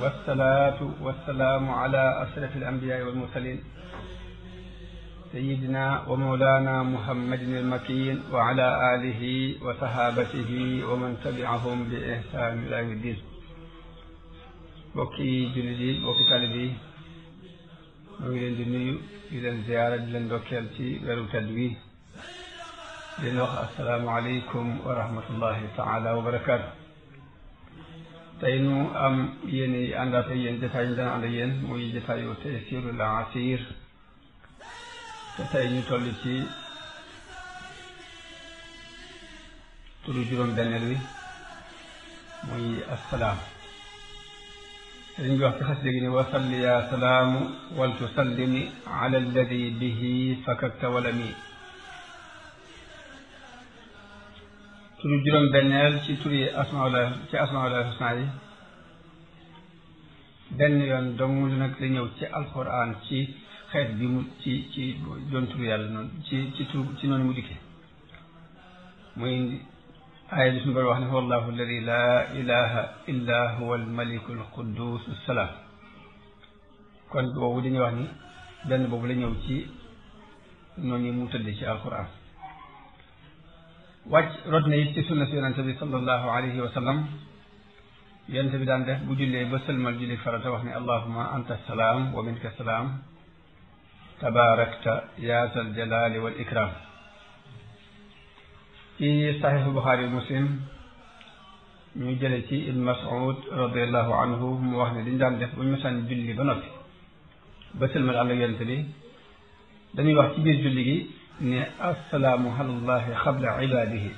والصلاة والسلام على أشرف الأنبياء والمرسلين سيدنا ومولانا محمد المكين وعلى آله وصحابته ومن تبعهم بإحسان إلى يوم الدين. bokki jullit yi bokki talib yi ñu ngi leen di nuyu di leen ziyaara di leen ndokkeel ci weeru tedd wi di leen wax assalaamu aleykum wa rahmatullahi taala wa barakaatu. tey nu am yéen i àndaat ak yéen jotaay ñu daan ànd ak yéen muy jotaayu Taysiirul Asiir te tey ñu toll ci turu juróom-benneel wi muy assalaam. sëriñ bi wax ci xas léegi ni wasalli ya salaamu wal tusallimi ala alladi bihi fakakta walami. turu juróom-benneel ci turi asmaa'ullahi husna yi benn yoon dong nag la ñëw ci alquran ci xeet bi mu ci doon turu yàlla noonu ci noonu mu dikkee muy aaya bi suñu boroom wax ne huwa allahu alladi laa ilaha illa huwa almaliku alquddus assalaam. kon boobu dañuy wax ni benn boobu la ñëw ci noonu mu tëddee ci alquran. wàcc rot na it ci sunna si yonente bi sallallahu alayhi wa sallam yonente bi daan def bu jullee ba sëlmal julli farata wax ne allahuma anta salaam wa minka salaam tabaarakta yaa zal jalaali wal ikram. ci saxiixu Buxaari Muslim ñu jële ci Ibn Mas'ud radiallahu anhu mu wax ne dañu daan def bu ñu masaan julli ba noppi ba sëlmal ànd ak yonente bi dañuy wax ci biir julli gi ne assalaamu alallahi qabla ibaadihi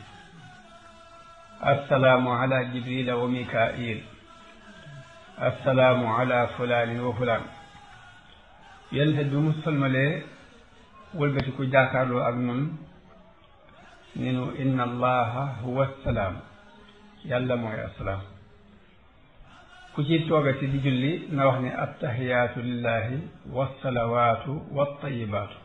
assalaamu ala jibrila wa mikail assalaamu ala fulaanin wa fulaan. yonente bi mu sëlmalee wëlbati ku jaakaarloo ak nun ni nu inna allaha huwa assalaam yàlla mooy assalaam. ku ci toogati di julli na wax ne attahiyaatu lillahi wassalawaatu wattayibaatu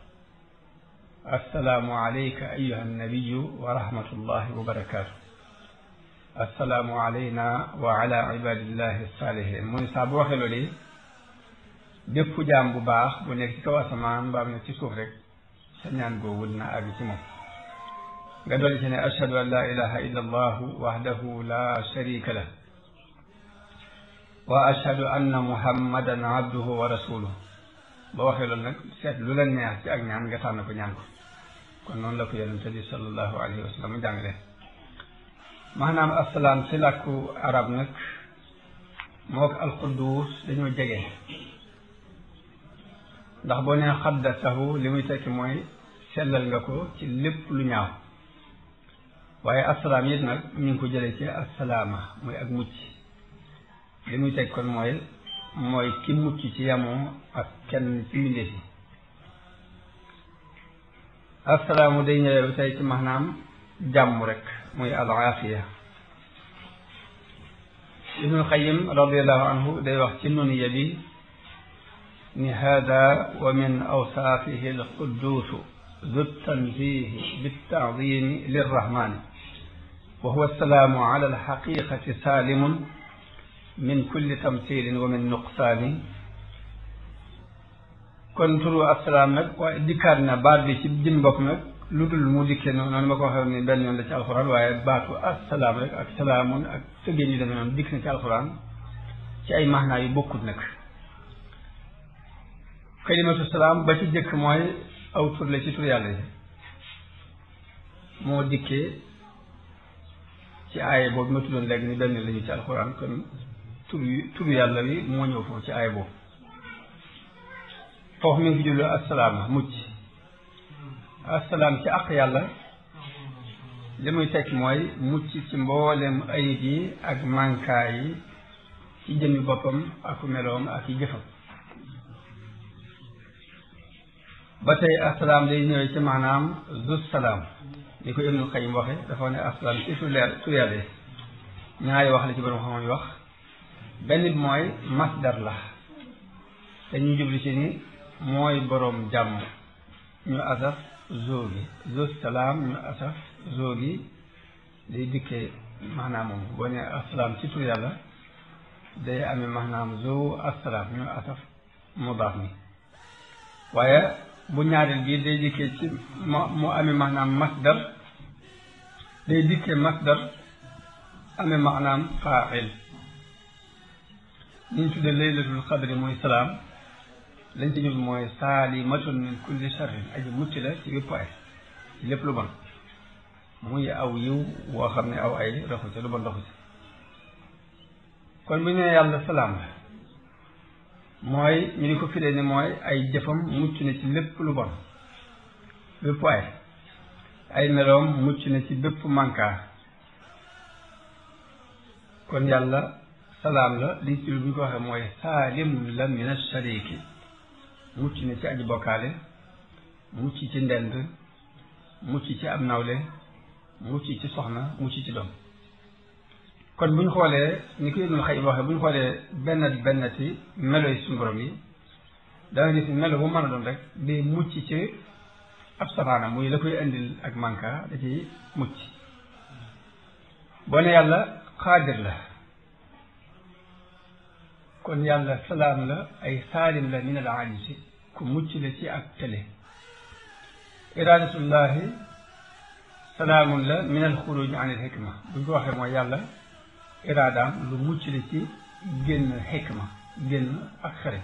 assalaamu alayka ayyuha nabiyu wa rahmatullahi wa barakaatu assalaamu alayna wa ala ibadillahi saalihin. mu ne saa bu waxee loolu bépp jaam bu baax bu nekk ci kaw asamaan mbaam ne ci suuf rek sa ñaan googu dina àgg ci moom. nga dolli ci ne ashhadu an la ilaha illa allahu wahdahu la sharika lah wa ashhadu anna muhammadan abduhu wa rasuluhu. ba waxee loolu nag seet lu la neex ci ak ñaan nga tànn ko ñaan ko. kon noonu la ko yonente bi sallallahu alayhi wa sallam jàngale. maanaam assalaam ci làkku arab nag moo ko alquddus dañoo jege ndax boo nee xaddasahu li muy tekki mooy sellal nga ko ci lépp lu ñaaw. waaye assalaam it nag ñu ngi ko jëlee ci assalaama muy ak mucc li muy teg kon mooy ki mucc ci yamoo ak kenn ci mbindeef yi. assalaamu day ñëwee ba tey ci maanaam jàmm rek muy al aafiya. ibnul qayyim radiallahu anhu day wax ci nuniya bi ni hada wa min awsaafihi al qudduusu ذو التنزيه بالتعظيم للرحمن وهو السلام على الحقيقة سالم من كل تمثيل ومن نقصان. kon turu assalaam nag waaye dikkaat na baat bi ci jëm bopp nag lu dul mu dikkee noonu ma ko waxee ni benn yoon la ci alxuraan waaye baatu assalaam rek ak salaamun ak tëggeen yi demee noonu dikk na ci alxuraan ci ay maanaa yu bokkut nag. kalimatu salaam ba ci jëkk mooy aw tur la ci tur yàlla yi moo dikkee ci aaya boobu ma tuddoon léegi ni benn la ñu ci alxuraan kon tur yàlla wi moo ñëw foofu ci aaya boobu. foofu mi ngi fi jullu assalaam mucc. assalaam ci àq yàlla li muy tekki mooy mucc ci mboolem ayib yi ak mankaay yi ci jëmmi boppam ak meloom ak yi jëfam. ba tey assalaam day ñëwee ci maanaam zu salaam ni ko Ibnul Qayyim waxe dafa ne asalaam ci tur yàlla ñaari wax la ci borom xam-xam yi wax benn bi mooy masdar la dañuy jublu ci ni mooy borom jàmm ñu asaf zoo gi zoo salaam ñu asaf zoo gi day dikkee maanaam moom boo nee asalaam ci tur yàlla day amee maanaam zoo asalaam ñu asaf mudaaf mi waaye bu ñaareel bii day dikkee ci mu amee maanaam masdar day dikkee masdar amee maanaam faa'il li ñu tuddee laylatul qadri mooy salaam lañ ci jublu mooy saalimatun min kulli sharrin aji mucc la ci bépp ay ci lépp lu bon muy aw yiw woo xam ne aw ay doxu ci lu bon doxu ci kon bu ñu nee yàlla salaam la mooy ñu di ko firee ni mooy ay jëfam mucc na ci lépp lu bon bépp ay meloom mucc na ci bépp mankaar kon yàlla salaam la liñ ci bu ñu ko waxee mooy saalim la min ashariki mucc na ci aji bokkaale mucc ci ndend mucc ci am nawle mucc ci soxna mucc ci doom kon bu ñu xoolee ni ko Ibnul Qayyim waxee bu ñu xoolee benn ci melo yi suñu borom yi danga gis melo bu mën a doon rek day mucc ci ab safaanam muy la koy indil ak manka da ci mucc boo ne yàlla xaadir la kon yàlla salaam la ay saalim la min al ajzi ku mucc la ci ak tële iradatullahi salaamun la min al xuruj an al hikma bu ñu ko waxee mooy yàlla iraadaam lu mucc la ci génn hikma génn ak xere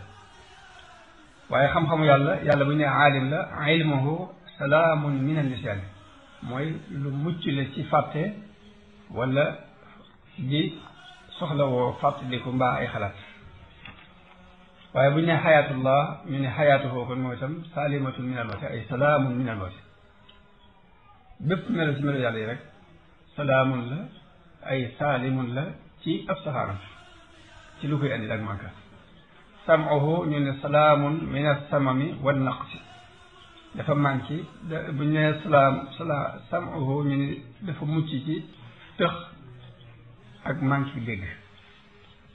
waaye xam-xamu yàlla bu ñu nee aalim la ilmuhu salaamun min al nisyan mooy lu mucc la ci fàtte wala di soxla woo fàttaliku mbaa ay xalaat waaye bu ñu nee xayaatullah ñu ne xayaatuhu kon mooy itam saalimatun min al mawti ay salaamun min al mawti bépp melo ci melo yàlla yi rek salaamun la ay saalimun la ci ab saxaaram ci lu koy andi ak manka sam'uhu ñu ne salaamun min as-samami wan naqsi dafa manqué bu ñu nee sam'uhu ñu ne dafa mucc ci tëx ak manqué dégg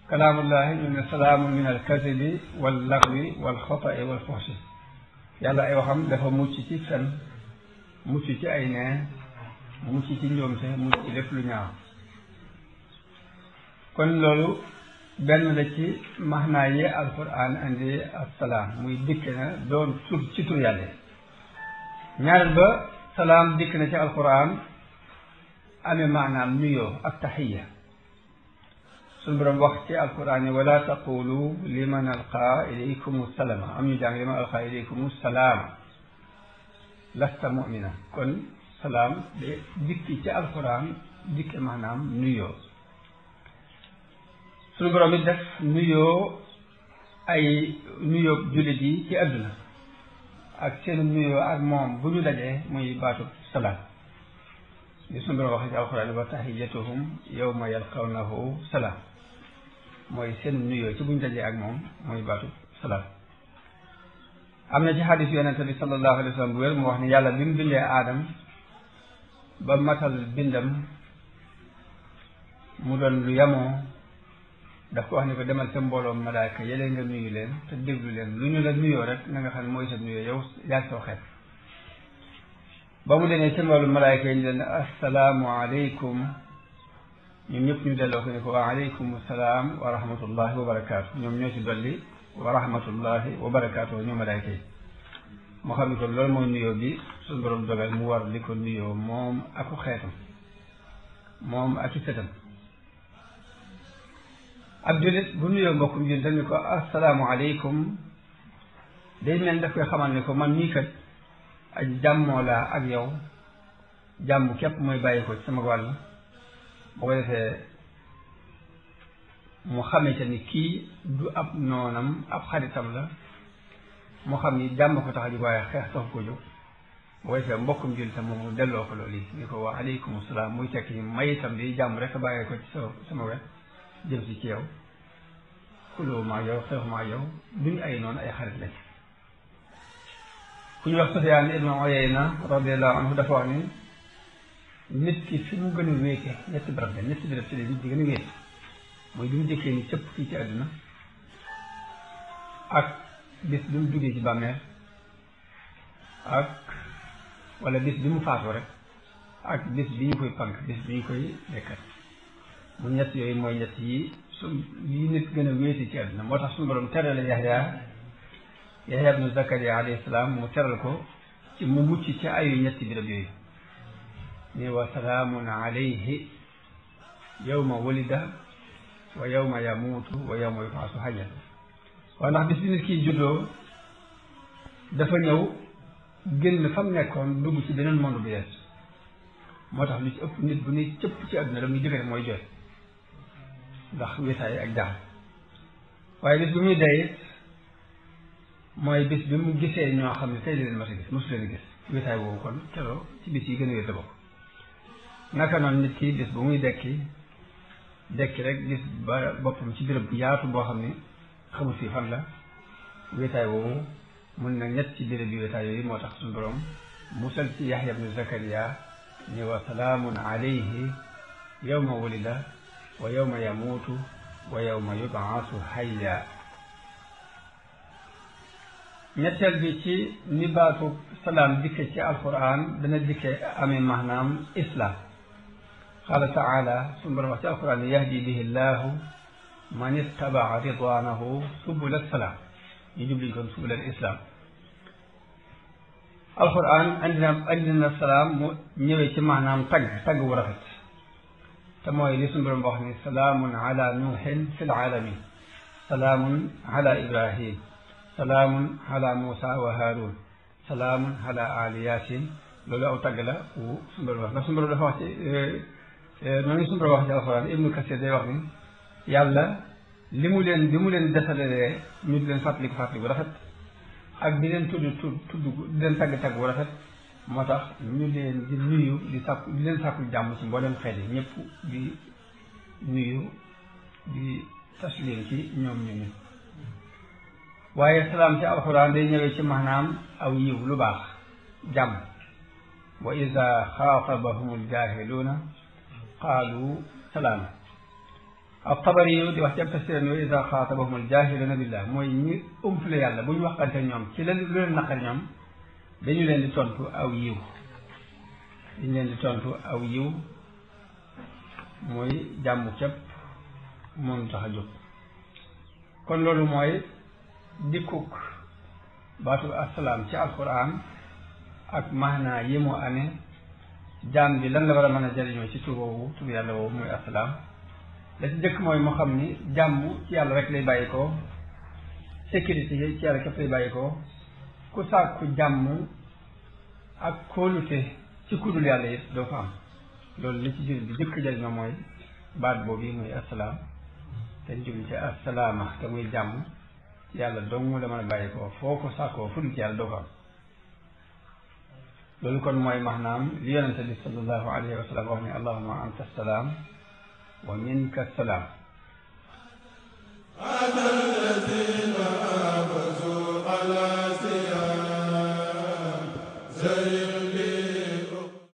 kalaamullahi ñu ne salaamun min al-kazibi wal laghwi wal xata'i wal fuhshi yàlla ay waxam dafa mucc ci fen mucc ci ay neen mucc ci njuumte mucc ci lépp lu ñaaw kon loolu benn la ci maxnaa yi alquran andi assalaam muy dikk na doon tur ci tur yàlla ñaareel ba salaam dikk na ci alquran amee maanaam nuyoo ak taxiya suñu borom wax ci alquran yi wala taqulu liman alqaa ilaykum salama am ñu jàng liman alqaa ilaykum salaama lasta mu'mina kon salaam de dikki ci alquran dikke maanaam nuyoo suñu borom it def nuyoo ay nuyoo jullit yi ci àdduna ak seen nuyoo ak moom bu ñu dajee muy baatu salaam li suñu borom waxee ci alquran wa tahiyyatuhum yawma yalqawnahu salaam mooy seen nuyoo ci bu ñu dajee ak moom muy baatu salaam am na ci xadis yonente bi sallallahu alayhi wa sallam bu wér mu wax ne yàlla bi mu bindee aadam ba matal bindam mu doon lu yamoo daf ko wax ne ko demal sa mbooloom malaaka yële nga nuyu leen te déglu leen lu ñu la nuyoo rek na nga xam ne mooy sa nuyoo yow yaa soo xeet ba mu demee sa mbooloom malaaka yi ñu leen assalaamu aleykum ñoom ñëpp ñu delloo ko ne ko wa aleykum salaam wa rahmatullahi wa barakaatu ñoom ñoo ci dolli wa rahmatullahi wa barakaatu ñoom malaaka yi moo xam ne kon loolu mooy nuyoo bi suñu borom dogal mu war li ko nuyoo moom aku xeetam moom ak i sëtam ab jullit bu nuyoo mbokkum jullit dañu ko assalaamu aleykum day mel daf koy xamal ne ko man nii kat ak jàmmoo laa ak yow jàmm képp mooy bàyyi ko ci sama wàll boo ko defee mu xamee ca ni kii du ab noonam ab xaritam la moo xam ni jàmm ko tax a jóg waaye xeex tax ko jóg boo ko defee mbokkum jullit tam moom mu delloo ko loolu yi ni ko wa aleykum salaam muy tekki ni may itam di jàmm rek a bàyyi ko ci sama wet jëm si ci yow xuloo maa yow xeex maa yow duñu ay noonu ay xarit lañ ku ñu wax Sufyaan ibnu Uyayna radiyallahu anhu dafa wax ni nit ki fi mu gën a wéete ñetti barab la ñetti barab ci la nit di gën a wéete mooy bi mu jëkkee ni cëpp fii ci àdduna ak bis bi mu duggee ci bàmmeel ak wala bis bi mu faatoo rek ak bis bi ñu koy pank bis bi ñu koy dekkat mu ñett yooyu mooy ñett yi yi nit gën a wéete ci àdduna moo tax suñu borom terale Yahya ibnu Zakariya alayhi salaam mu teral ko ci mu mucc ci ayu ñetti birab yooyu ni wa salaamun alayhi yawma wulida wa yawma yamuutu wa yawma yub'asu hayyan waaw ndax bis bi nit kii juddoo dafa ñëw génn fa mu nekkoon dugg ci beneen monde bu yees moo tax lu ci ëpp nit bu ni cëpp ci àdduna la muy jëkkee mooy jooy ndax wéetaay ak jaaxal waaye bis bi muy dee mooy bis bi mu gisee ñoo xam ne tey leen mas a gis mosu leen gis wéetaay boobu kon keloo ci bis yi gën a wéet la bokk naka noonu nit ki bis bu muy dekki rek gis ba boppam ci béréb bu yaatu boo xam ne xamul fii fan la wéetaay boobu mun na ñett ci béréb bi wéetaay yooyu moo tax suñu borom musal ci Yahya ibnu Zakariya ni wa salaamun alayhi yawma wulida wa yawma yamuutu wa yawma yub'asu hayya ñetteel bi ci ni baatu salaam dikke ci alquran dana dikke amee maanaam islam qaala taala suñu borom wax ci alquran yahdi bihi llahu man ittabaa ridwanahu subul salaam ñu jubluñ kon subul islam alquran andi na salaam mu ñëwee ci maanaam tagg wu rafet te mooy li suñu borom wax ni salaamun ala nuuhin fi alaalamin salaamun ala ibrahim salaamun ala Muusa wa Haarun salaamun ala ali Yaasin loolu aw tagg la wu suñu borom wax ndax suñu borom dafa wax ci noonu suñu borom wax ci alxuraan Ibnu Kasiir day wax ni yàlla bi mu leen desalalee ñu di leen fàttali bu rafet ak di leen tudd di leen tagg bu rafet moo tax ñu leen di nuyu di leen sàkku jàmm ci mboolem xeet yi ñëpp di nuyu di taslim ci ñoom ñu nit waaye salaam ci alxuraan day ñëwee ci maanaam aw yiw lu baax jàmm wa ida xaatabahum aljaahiluuna qaalu salaama at-Tabari yu di wax ci ab tafsiram wa ida xaatabahum aljaahiluuna billah mooy ñi umpale yàlla bu ñu waxante ñoom ci lu leen naqar ñoom dañu leen di tontu aw yiw mooy jàmm képp moom tax a jóg kon loolu mooy dikkuk baatu asalaam ci alquran ak maanaa yi mu amee jaam bi lan la war a mën a jëriñoo ci tur yàlla woowu muy asalaam la ci jëkk mooy moo xam ni jàmm ci yàlla rek lay bàyyi ko sécurité yi ci yàlla képp lay bàyyi ko ku sàkku jàmm ak kóolute ci kudul yàlla it doo ko am loolu li ci jur bi jëkk jëriñoo mooy baat boobu muy asalaam te jublu ci asalaama te muy jàmm yàlla dong la mën a bàyyi ko foo ko sàkkoo fu dul ci yàlla doo ko am loolu kon mooy maanaam li yonente bi sallallahu alayhi wa sallam wax ne allahumma anta salaam wa minka salaam